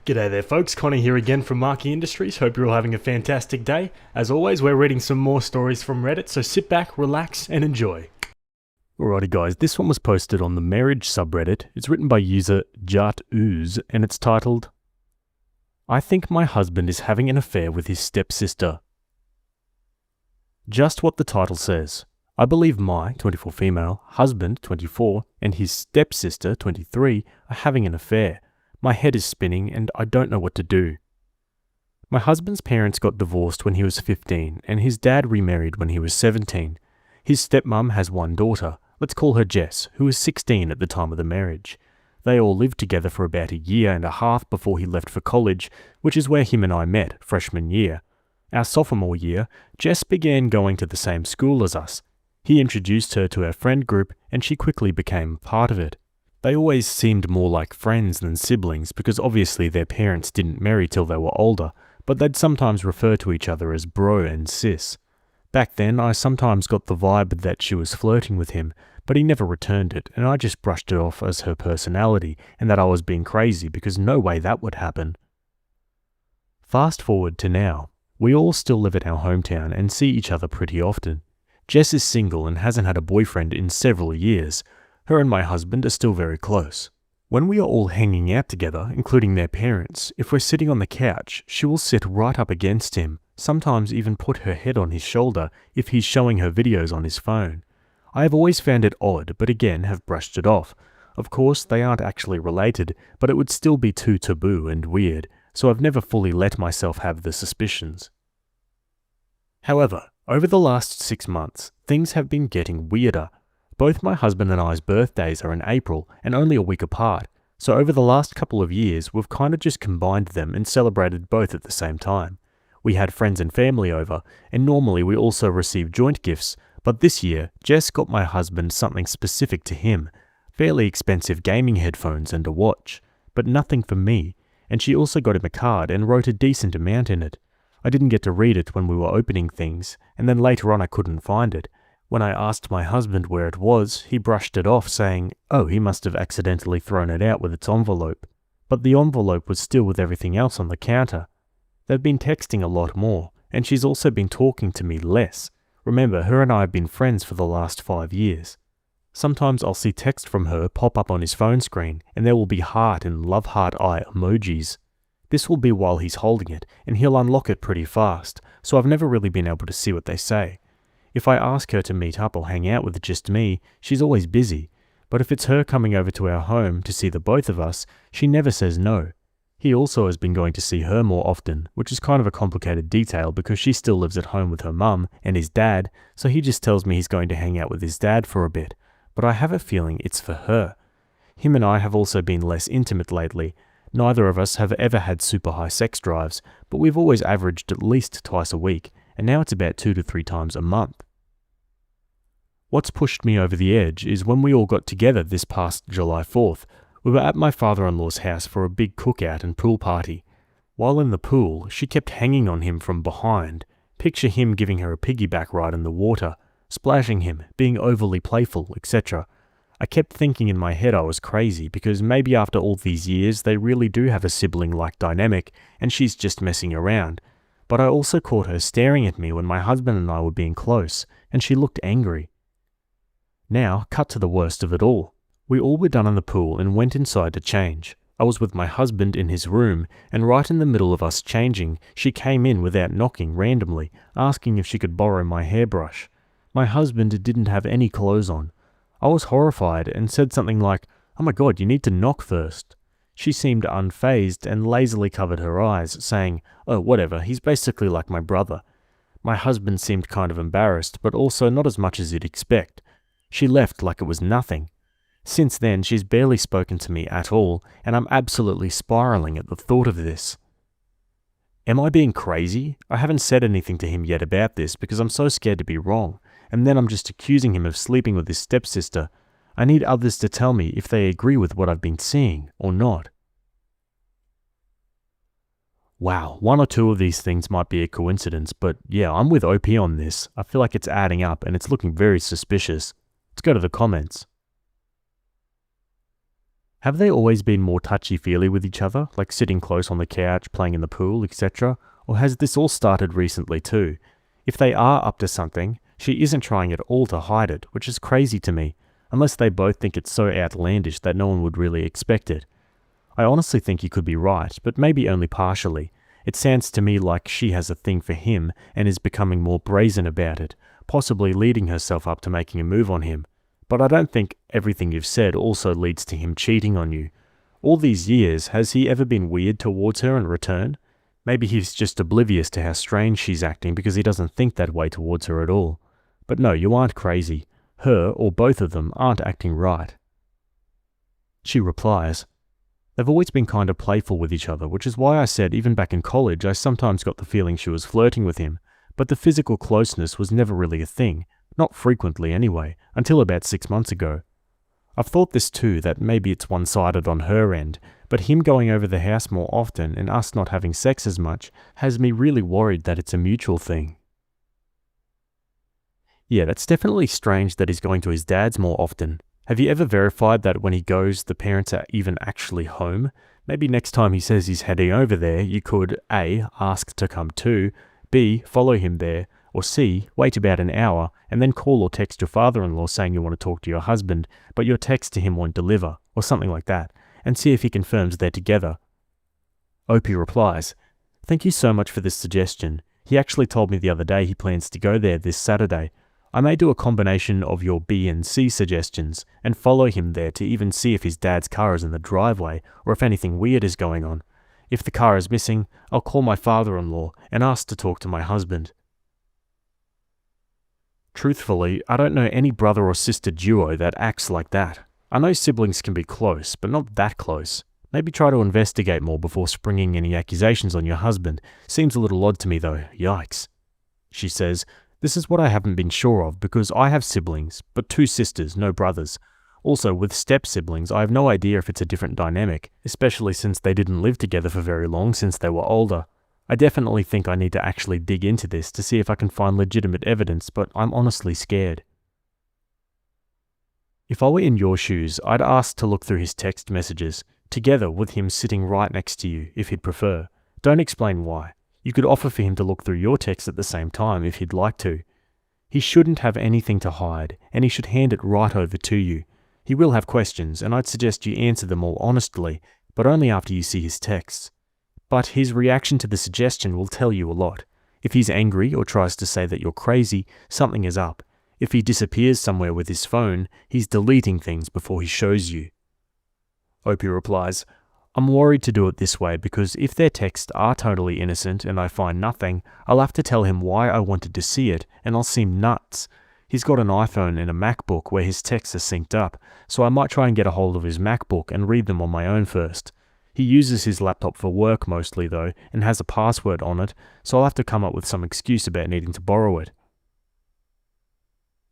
G'day there folks, Connie here again from Marquee Industries. Hope you're all having a fantastic day. As always, we're reading some more stories from Reddit, so sit back, relax, and enjoy. Alrighty guys, this one was posted on the marriage subreddit. It's written by user JartOoz, and it's titled, I think my husband is having an affair with his stepsister. Just what the title says. I believe my, 24 female, husband, 24, and his stepsister, 23, are having an affair. My head is spinning and I don't know what to do. My husband's parents got divorced when he was 15 and his dad remarried when he was 17. His stepmom has one daughter, let's call her Jess, who was 16 at the time of the marriage. They all lived together for about a year and a half before he left for college, which is where him and I met, freshman year. Our sophomore year, Jess began going to the same school as us. He introduced her to our friend group and she quickly became part of it. They always seemed more like friends than siblings because obviously their parents didn't marry till they were older, but they'd sometimes refer to each other as bro and sis. Back then, I sometimes got the vibe that she was flirting with him, but he never returned it, and I just brushed it off as her personality and that I was being crazy because no way that would happen. Fast forward to now. We all still live at our hometown and see each other pretty often. Jess is single and hasn't had a boyfriend in several years. Her and my husband are still very close. When we are all hanging out together, including their parents, if we're sitting on the couch, she will sit right up against him, sometimes even put her head on his shoulder if he's showing her videos on his phone. I have always found it odd, but again have brushed it off. Of course, they aren't actually related, but it would still be too taboo and weird, so I've never fully let myself have the suspicions. However, over the last 6 months, things have been getting weirder. Both my husband and I's birthdays are in April and only a week apart, so over the last couple of years we've kind of just combined them and celebrated both at the same time. We had friends and family over, and normally we also receive joint gifts, but this year Jess got my husband something specific to him, fairly expensive gaming headphones and a watch, but nothing for me, and she also got him a card and wrote a decent amount in it. I didn't get to read it when we were opening things, and then later on I couldn't find it. When I asked my husband where it was, he brushed it off saying, oh, he must have accidentally thrown it out with its envelope. But the envelope was still with everything else on the counter. They've been texting a lot more, and she's also been talking to me less. Remember, her and I have been friends for the last 5 years. Sometimes I'll see text from her pop up on his phone screen, and there will be heart and love heart eye emojis. This will be while he's holding it, and he'll unlock it pretty fast, so I've never really been able to see what they say. If I ask her to meet up or hang out with just me, she's always busy, but if it's her coming over to our home to see the both of us, she never says no. He also has been going to see her more often, which is kind of a complicated detail because she still lives at home with her mum and his dad, so he just tells me he's going to hang out with his dad for a bit, but I have a feeling it's for her. Him and I have also been less intimate lately. Neither of us have ever had super high sex drives, but we've always averaged at least twice a week, and now it's about 2 to 3 times a month. What's pushed me over the edge is when we all got together this past July 4th, we were at my father-in-law's house for a big cookout and pool party. While in the pool, she kept hanging on him from behind. Picture him giving her a piggyback ride in the water, splashing him, being overly playful, etc. I kept thinking in my head I was crazy because maybe after all these years they really do have a sibling-like dynamic and she's just messing around. But I also caught her staring at me when my husband and I were being close, and she looked angry. Now, cut to the worst of it all. We all were done in the pool and went inside to change. I was with my husband in his room, and right in the middle of us changing, she came in without knocking randomly, asking if she could borrow my hairbrush. My husband didn't have any clothes on. I was horrified and said something like, "Oh my god, you need to knock first." She seemed unfazed and lazily covered her eyes, saying, "Oh, whatever, he's basically like my brother." My husband seemed kind of embarrassed, but also not as much as you'd expect. She left like it was nothing. Since then, she's barely spoken to me at all, and I'm absolutely spiraling at the thought of this. Am I being crazy? I haven't said anything to him yet about this because I'm so scared to be wrong, and then I'm just accusing him of sleeping with his stepsister. I need others to tell me if they agree with what I've been seeing or not. Wow, 1 or 2 of these things might be a coincidence, but yeah, I'm with OP on this. I feel like it's adding up and it's looking very suspicious. Let's go to the comments. Have they always been more touchy-feely with each other, like sitting close on the couch, playing in the pool, etc.? Or has this all started recently too? If they are up to something, she isn't trying at all to hide it, which is crazy to me, unless they both think it's so outlandish that no one would really expect it. I honestly think you could be right, but maybe only partially. It sounds to me like she has a thing for him and is becoming more brazen about it, possibly leading herself up to making a move on him. But I don't think everything you've said also leads to him cheating on you. All these years, has he ever been weird towards her in return? Maybe he's just oblivious to how strange she's acting because he doesn't think that way towards her at all. But no, you aren't crazy. Her, or both of them, aren't acting right. She replies, "They've always been kind of playful with each other, which is why I said even back in college I sometimes got the feeling she was flirting with him, but the physical closeness was never really a thing, not frequently anyway, until about 6 months ago. I've thought this too, that maybe it's one-sided on her end, but him going over the house more often and us not having sex as much has me really worried that it's a mutual thing." Yeah, that's definitely strange that he's going to his dad's more often. Have you ever verified that when he goes, the parents are even actually home? Maybe next time he says he's heading over there, you could A, ask to come too, B, follow him there, or C, wait about an hour and then call or text your father-in-law saying you want to talk to your husband, but your text to him won't deliver, or something like that, and see if he confirms they're together. Opie replies, "Thank you so much for this suggestion. He actually told me the other day he plans to go there this Saturday. I may do a combination of your B and C suggestions and follow him there to even see if his dad's car is in the driveway or if anything weird is going on. If the car is missing, I'll call my father-in-law and ask to talk to my husband." Truthfully, I don't know any brother or sister duo that acts like that. I know siblings can be close, but not that close. Maybe try to investigate more before springing any accusations on your husband. Seems a little odd to me though, yikes. She says, "This is what I haven't been sure of because I have siblings, but 2 sisters, no brothers. Also, with step-siblings, I have no idea if it's a different dynamic, especially since they didn't live together for very long since they were older. I definitely think I need to actually dig into this to see if I can find legitimate evidence, but I'm honestly scared." If I were in your shoes, I'd ask to look through his text messages, together with him sitting right next to you, if he'd prefer. Don't explain why. You could offer for him to look through your text at the same time if he'd like to. He shouldn't have anything to hide, and he should hand it right over to you. He will have questions, and I'd suggest you answer them all honestly, but only after you see his texts. But his reaction to the suggestion will tell you a lot. If he's angry or tries to say that you're crazy, something is up. If he disappears somewhere with his phone, he's deleting things before he shows you. Opie replies, "I'm worried to do it this way because if their texts are totally innocent and I find nothing, I'll have to tell him why I wanted to see it and I'll seem nuts. He's got an iPhone and a MacBook where his texts are synced up, so I might try and get a hold of his MacBook and read them on my own first. He uses his laptop for work mostly though, and has a password on it, so I'll have to come up with some excuse about needing to borrow it."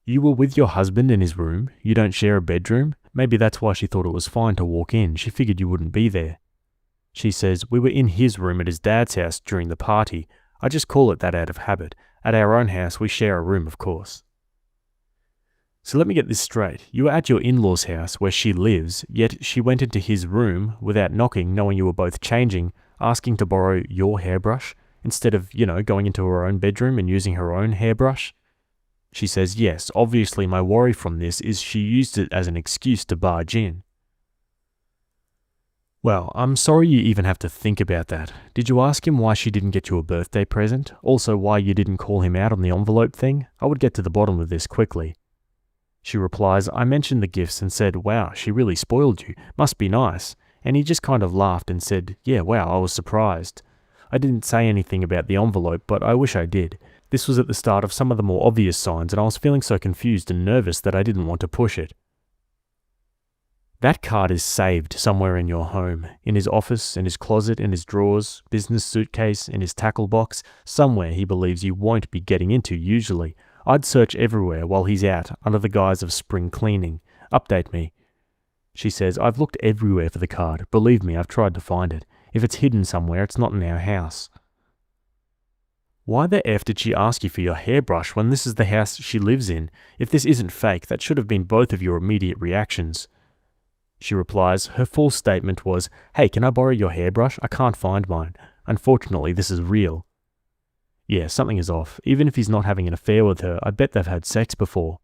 You were with your husband in his room? You don't share a bedroom? Maybe that's why she thought it was fine to walk in. She figured you wouldn't be there. She says, "We were in his room at his dad's house during the party. I just call it that out of habit. At our own house, we share a room, of course." So let me get this straight. You were at your in-laws' house where she lives, yet she went into his room without knocking, knowing you were both changing, asking to borrow your hairbrush, instead of, going into her own bedroom and using her own hairbrush? She says, "Yes, obviously my worry from this is she used it as an excuse to barge in." Well, I'm sorry you even have to think about that. Did you ask him why she didn't get you a birthday present? Also why you didn't call him out on the envelope thing? I would get to the bottom of this quickly. She replies, "I mentioned the gifts and said, wow, she really spoiled you. Must be nice." And he just kind of laughed and said, "Yeah, wow, I was surprised." I didn't say anything about the envelope, but I wish I did. This was at the start of some of the more obvious signs and I was feeling so confused and nervous that I didn't want to push it. That card is saved somewhere in your home, in his office, in his closet, in his drawers, business suitcase, in his tackle box, somewhere he believes you won't be getting into usually. I'd search everywhere while he's out under the guise of spring cleaning. Update me. She says, "I've looked everywhere for the card. Believe me, I've tried to find it. If it's hidden somewhere, it's not in our house." Why the F did she ask you for your hairbrush when this is the house she lives in? If this isn't fake, that should have been both of your immediate reactions. she replies. Her full statement was, "Hey, can I borrow your hairbrush? I can't find mine. Unfortunately, this is real." Yeah, something is off. Even if he's not having an affair with her, I bet they've had sex before.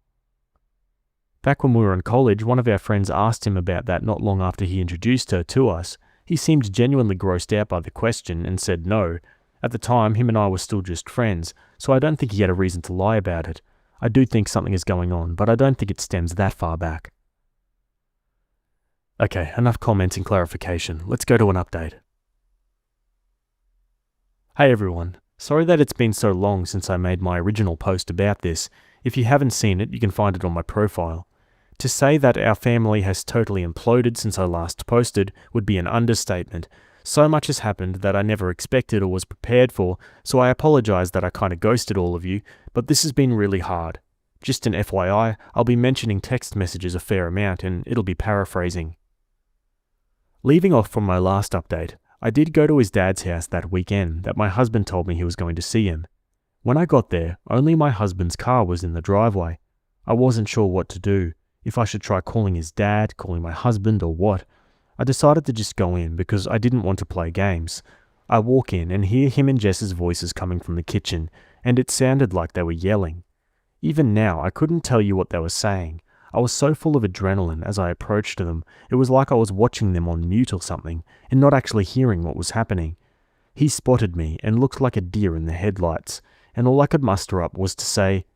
Back when we were in college, one of our friends asked him about that not long after he introduced her to us. He seemed genuinely grossed out by the question and said no. At the time, him and I were still just friends, so I don't think he had a reason to lie about it. I do think something is going on, but I don't think it stems that far back. Okay, enough comments and clarification. Let's go to an update. Hey everyone. Sorry that it's been so long since I made my original post about this. If you haven't seen it, you can find it on my profile. To say that our family has totally imploded since I last posted would be an understatement. So much has happened that I never expected or was prepared for, so I apologize that I kinda ghosted all of you, but this has been really hard. Just an FYI, I'll be mentioning text messages a fair amount and it'll be paraphrasing. Leaving off from my last update, I did go to his dad's house that weekend that my husband told me he was going to see him. When I got there, only my husband's car was in the driveway. I wasn't sure what to do, if I should try calling his dad, calling my husband, or what. I decided to just go in because I didn't want to play games. I walk in and hear him and Jess's voices coming from the kitchen, and it sounded like they were yelling. Even now, I couldn't tell you what they were saying. I was so full of adrenaline as I approached them, it was like I was watching them on mute or something, and not actually hearing what was happening. He spotted me and looked like a deer in the headlights, and all I could muster up was to say,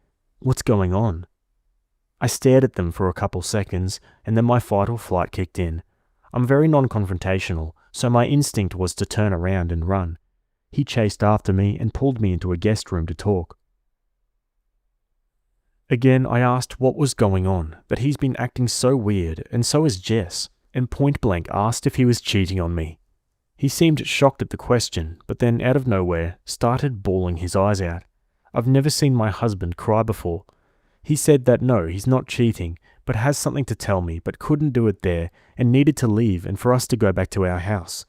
"What's going on?" I stared at them for a couple seconds, and then my fight or flight kicked in. I'm very non-confrontational, so my instinct was to turn around and run. He chased after me and pulled me into a guest room to talk. Again, I asked what was going on, that he's been acting so weird, and so has Jess, and point blank asked if he was cheating on me. He seemed shocked at the question, but then out of nowhere, started bawling his eyes out. I've never seen my husband cry before. He said that no, he's not cheating, but has something to tell me, but couldn't do it there, and needed to leave and for us to go back to our house.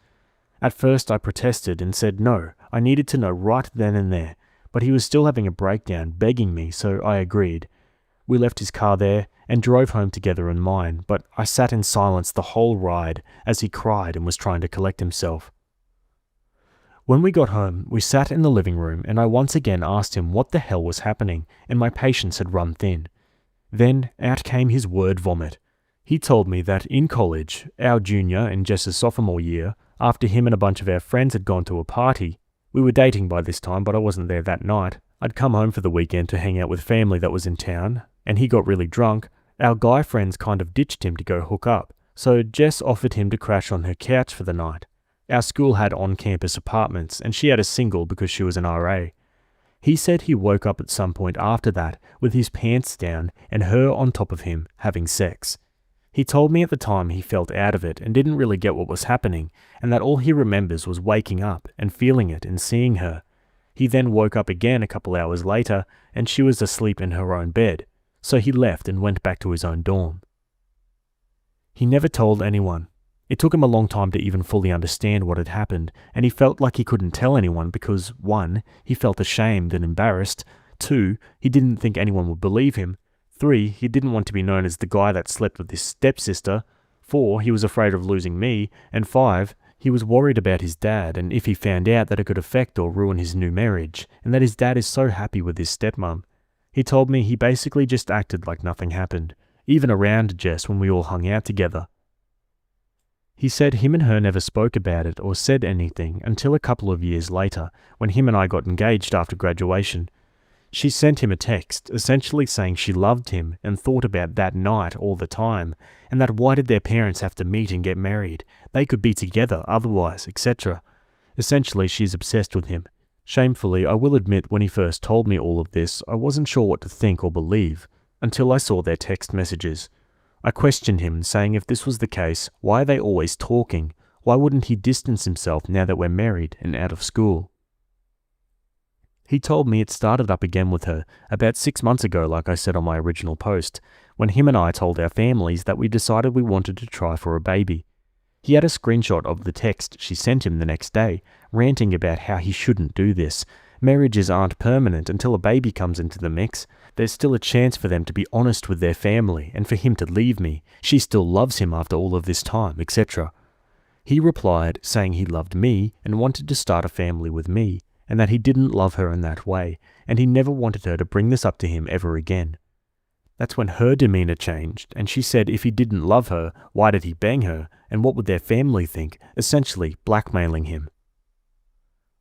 At first I protested and said no, I needed to know right then and there, but he was still having a breakdown, begging me, so I agreed. We left his car there and drove home together in mine, but I sat in silence the whole ride as he cried and was trying to collect himself. When we got home, we sat in the living room and I once again asked him what the hell was happening, and my patience had run thin. Then out came his word vomit. He told me that in college, our junior and Jess's sophomore year, after him and a bunch of our friends had gone to a party, we were dating by this time but I wasn't there that night, I'd come home for the weekend to hang out with family that was in town, and he got really drunk. Our guy friends kind of ditched him to go hook up, so Jess offered him to crash on her couch for the night. Our school had on-campus apartments, and she had a single because she was an RA. He said he woke up at some point after that with his pants down and her on top of him having sex. He told me at the time he felt out of it and didn't really get what was happening, and that all he remembers was waking up and feeling it and seeing her. He then woke up again a couple hours later and she was asleep in her own bed, so he left and went back to his own dorm. He never told anyone. It took him a long time to even fully understand what had happened, and he felt like he couldn't tell anyone because 1. He felt ashamed and embarrassed, 2. He didn't think anyone would believe him, 3. He didn't want to be known as the guy that slept with his stepsister, 4. He was afraid of losing me, and 5. He was worried about his dad and if he found out that it could affect or ruin his new marriage, and that his dad is so happy with his stepmom. He told me he basically just acted like nothing happened, even around Jess when we all hung out together. He said him and her never spoke about it or said anything until a couple of years later, when him and I got engaged after graduation. She sent him a text, essentially saying she loved him and thought about that night all the time, and that why did their parents have to meet and get married? They could be together otherwise, etc. Essentially, she's obsessed with him. Shamefully, I will admit when he first told me all of this, I wasn't sure what to think or believe, until I saw their text messages. I questioned him, saying if this was the case, why are they always talking? Why wouldn't he distance himself now that we're married and out of school? He told me it started up again with her about 6 months ago, like I said on my original post, when him and I told our families that we decided we wanted to try for a baby. He had a screenshot of the text she sent him the next day, ranting about how he shouldn't do this. Marriages aren't permanent until a baby comes into the mix. there's still a chance for them to be honest with their family and for him to leave me. She still loves him after all of this time, etc. He replied saying he loved me and wanted to start a family with me, and that he didn't love her in that way, and he never wanted her to bring this up to him ever again. That's when her demeanor changed, and she said if he didn't love her, why did he bang her, and what would their family think, essentially blackmailing him.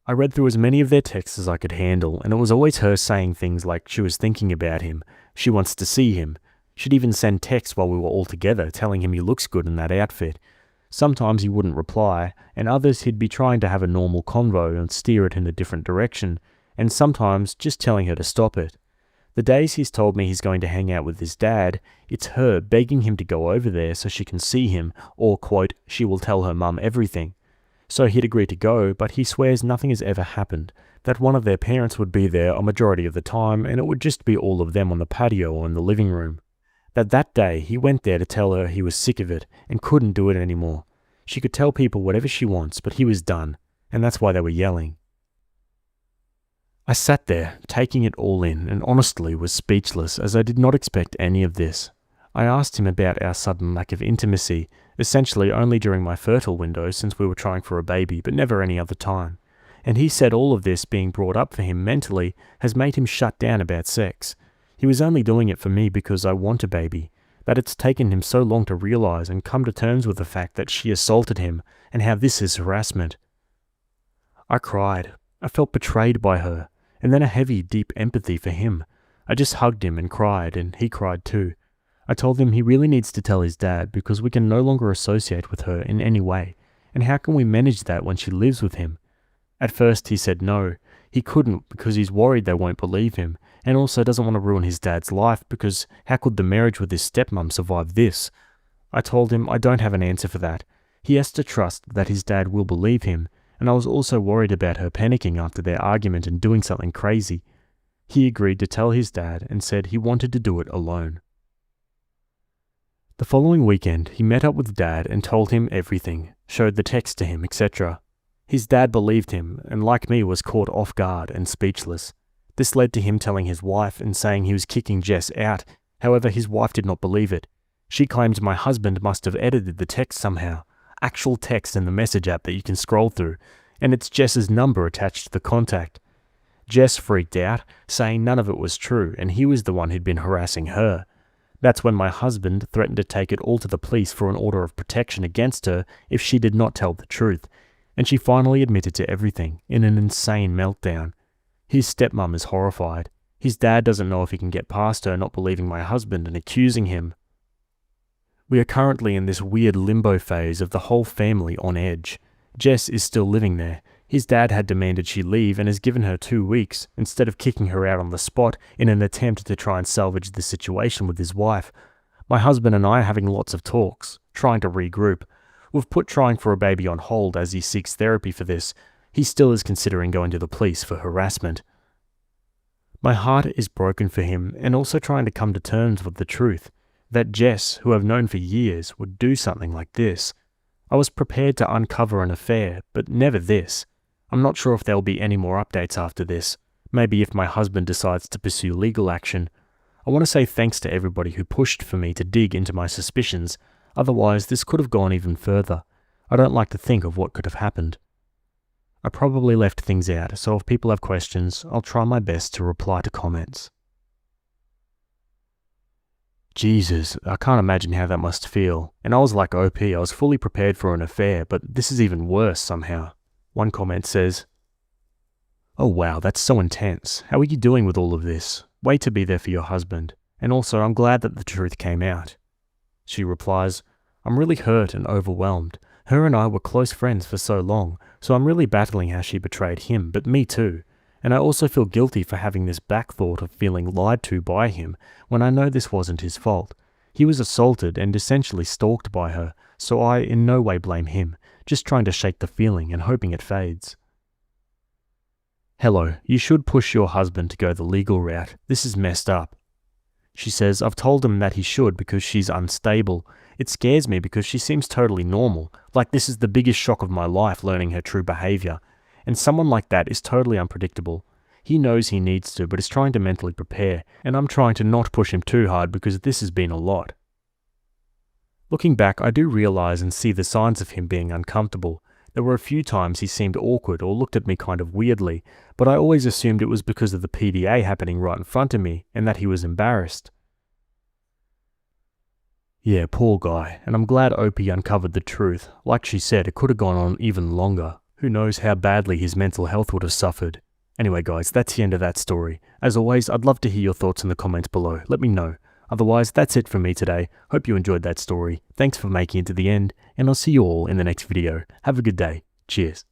I read through as many of their texts as I could handle, and it was always her saying things like she was thinking about him, she wants to see him. She'd even send texts while we were all together telling him he looks good in that outfit. Sometimes he wouldn't reply, and others he'd be trying to have a normal convo and steer it in a different direction, and sometimes just telling her to stop it. The days he's told me he's going to hang out with his dad, it's her begging him to go over there so she can see him, or, quote, she will tell her mum everything. So he'd agree to go, but he swears nothing has ever happened, that one of their parents would be there a majority of the time and it would just be all of them on the patio or in the living room. That day he went there to tell her he was sick of it and couldn't do it anymore. She could tell people whatever she wants, but he was done, and that's why they were yelling. I sat there, taking it all in, and honestly was speechless as I did not expect any of this. I asked him about our sudden lack of intimacy, essentially only during my fertile window since we were trying for a baby, but never any other time. And he said all of this being brought up for him mentally has made him shut down about sex. He was only doing it for me because I want a baby, that it's taken him so long to realize and come to terms with the fact that she assaulted him and how this is harassment. I cried. I felt betrayed by her, and then a heavy, deep empathy for him. I just hugged him and cried, and he cried too. I told him he really needs to tell his dad because we can no longer associate with her in any way, and how can we manage that when she lives with him? At first he said no, he couldn't because he's worried they won't believe him, and also doesn't want to ruin his dad's life because how could the marriage with his stepmom survive this? I told him I don't have an answer for that. He has to trust that his dad will believe him, and I was also worried about her panicking after their argument and doing something crazy. He agreed to tell his dad and said he wanted to do it alone. The following weekend, he met up with Dad and told him everything, showed the text to him, etc. His dad believed him, and like me was caught off guard and speechless. This led to him telling his wife and saying he was kicking Jess out. However, his wife did not believe it. She claims my husband must have edited the text somehow, actual text in the message app that you can scroll through, and it's Jess's number attached to the contact. Jess freaked out, saying none of it was true, and he was the one who'd been harassing her. That's when my husband threatened to take it all to the police for an order of protection against her if she did not tell the truth, and she finally admitted to everything in an insane meltdown. His stepmom is horrified. His dad doesn't know if he can get past her not believing my husband and accusing him. We are currently in this weird limbo phase of the whole family on edge. Jess is still living there. His dad had demanded she leave and has given her 2 weeks, instead of kicking her out on the spot in an attempt to try and salvage the situation with his wife. My husband and I are having lots of talks, trying to regroup. We've put trying for a baby on hold as he seeks therapy for this. He still is considering going to the police for harassment. My heart is broken for him and also trying to come to terms with the truth, that Jess, who I've known for years, would do something like this. I was prepared to uncover an affair, but never this. I'm not sure if there'll be any more updates after this. Maybe if my husband decides to pursue legal action. I want to say thanks to everybody who pushed for me to dig into my suspicions. Otherwise, this could have gone even further. I don't like to think of what could have happened. I probably left things out, so if people have questions, I'll try my best to reply to comments. Jesus, I can't imagine how that must feel. And I was like OP, I was fully prepared for an affair, but this is even worse somehow. One comment says, "Oh wow, that's so intense. How are you doing with all of this? Way to be there for your husband. And also, I'm glad that the truth came out." She replies, "I'm really hurt and overwhelmed. Her and I were close friends for so long, so I'm really battling how she betrayed him, but me too. And I also feel guilty for having this back thought of feeling lied to by him when I know this wasn't his fault. He was assaulted and essentially stalked by her, so I in no way blame him, just trying to shake the feeling and hoping it fades." "Hello, you should push your husband to go the legal route. This is messed up." She says, "I've told him that he should because she's unstable. It scares me because she seems totally normal, like this is the biggest shock of my life learning her true behavior. And someone like that is totally unpredictable. He knows he needs to, but is trying to mentally prepare, and I'm trying to not push him too hard because this has been a lot. Looking back, I do realize and see the signs of him being uncomfortable. There were a few times he seemed awkward or looked at me kind of weirdly, but I always assumed it was because of the PDA happening right in front of me and that he was embarrassed. Yeah, poor guy, and I'm glad Opie uncovered the truth. Like she said, it could have gone on even longer. Who knows how badly his mental health would have suffered. Anyway guys, that's the end of that story. As always, I'd love to hear your thoughts in the comments below. Let me know. Otherwise, that's it from me today. Hope you enjoyed that story. Thanks for making it to the end, and I'll see you all in the next video. Have a good day. Cheers.